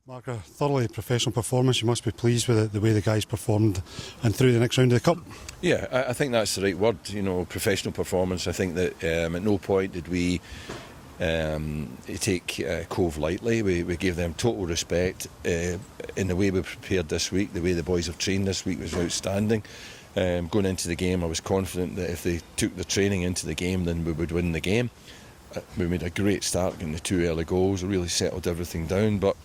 Mark, a thoroughly professional performance. You must be pleased with the way the guys performed and through the next round of the Cup. Yeah, I think that's the right word, professional performance. I think that at no point did we take Cove lightly. We gave them total respect. In the way we prepared this week, the way the boys have trained this week was outstanding. Going into the game, I was confident that if they took the training into the game, then we would win the game. We made a great start getting the 2 early goals, really settled everything down, but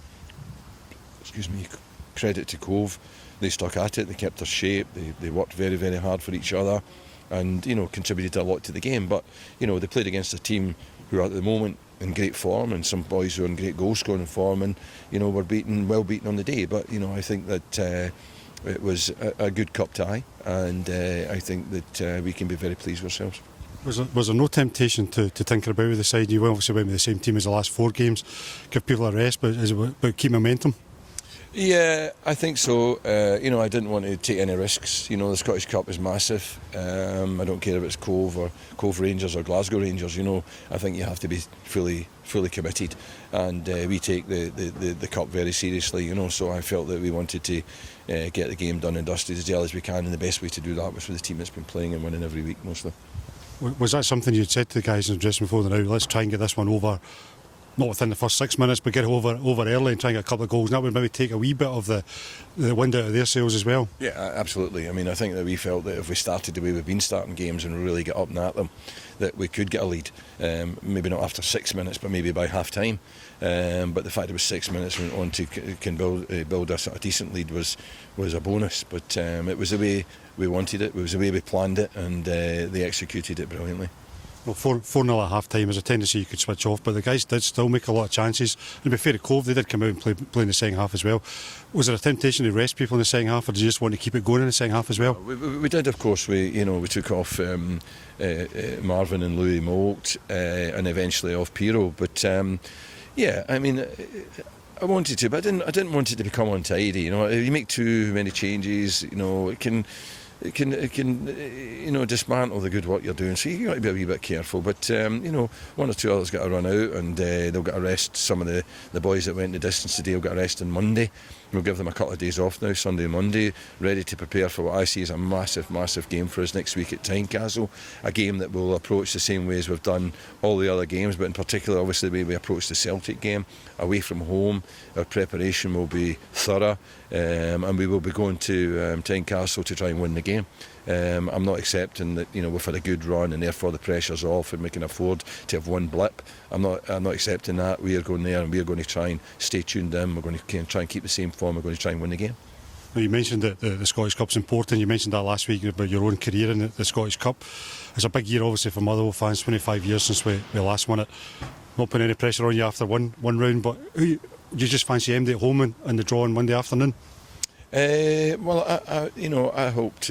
credit to Cove. They stuck at it, they kept their shape, they worked very, very hard for each other and, contributed a lot to the game. But, they played against a team who are at the moment in great form and some boys who are in great goal-scoring form and, were well beaten on the day. But, I think that it was a good cup tie and I think that we can be very pleased with ourselves. Was there no temptation to tinker about with the side? You obviously went with the same team as the last 4 games, give people a rest, but is it about keep momentum? Yeah, I think so. I didn't want to take any risks. The Scottish Cup is massive. I don't care if it's Cove or Cove Rangers or Glasgow Rangers. I think you have to be fully committed, and we take the Cup very seriously. So I felt that we wanted to get the game done and dusted as early as we can, and the best way to do that was with the team that's been playing and winning every week mostly. Was that something you'd said to the guys in the dressing room before? Now let's try and get this one over. Not within the first 6 minutes, but get it over early and try and get a couple of goals. And that would maybe take a wee bit of the wind out of their sails as well. Yeah, absolutely. I think that we felt that if we started the way we've been starting games and really get up and at them, that we could get a lead. Maybe not after 6 minutes, but maybe by half time. But the fact it was 6 minutes and on to can build a sort of decent lead was a bonus. But it was the way we wanted it, it was the way we planned it, and they executed it brilliantly. Well, 4-0 at half time, there's a tendency you could switch off, but the guys did still make a lot of chances. And to be fair to Cove, they did come out and play in the second half as well. Was there a temptation to rest people in the second half, or did you just want to keep it going in the second half as well? We did, of course. We took off Marvin and Louis Moult and eventually off Piro. But I wanted to, but I didn't want it to become untidy. If you make too many changes, it can dismantle the good work you're doing, so you've got to be a wee bit careful. But one or two others got to run out, and they'll get a rest. Some of the boys that went the distance today will get a rest on Monday. We'll give them a couple of days off now, Sunday and Monday, ready to prepare for what I see as a massive game for us next week at Tynecastle. A game that will approach the same way as we've done all the other games, but in particular obviously the way we approach the Celtic game, away from home. Our preparation will be thorough, and we will be going to Tynecastle to try and win the game. I'm not accepting that we've had a good run and therefore the pressure's off and we can afford to have one blip. I'm not accepting that. We are going there and we are going to try and stay tuned in. We're going to try and keep the same form. We're going to try and win the game. Well, you mentioned that the Scottish Cup's important. You mentioned that last week about your own career in the Scottish Cup. It's a big year obviously for Motherwell fans, 25 years since we last won it. Not putting any pressure on you after one round, but do you just fancy MD at home in the draw on Monday afternoon? I hoped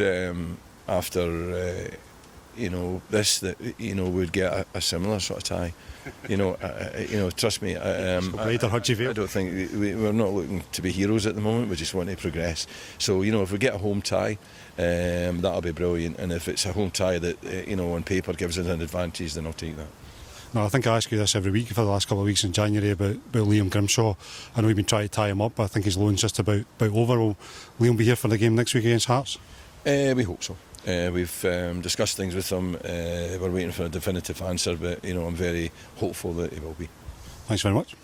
after this that we'd get a similar sort of tie. Trust me. I don't think we're not looking to be heroes at the moment. We just want to progress. So if we get a home tie, that'll be brilliant. And if it's a home tie that on paper gives us an advantage, then I'll take that. No, I think I ask you this every week for the last couple of weeks in January about Liam Grimshaw. I know we've been trying to tie him up, but I think his loan's just about over. Will Liam be here for the game next week against Hearts? We hope so. We've discussed things with him. We're waiting for a definitive answer, but I'm very hopeful that he will be. Thanks very much.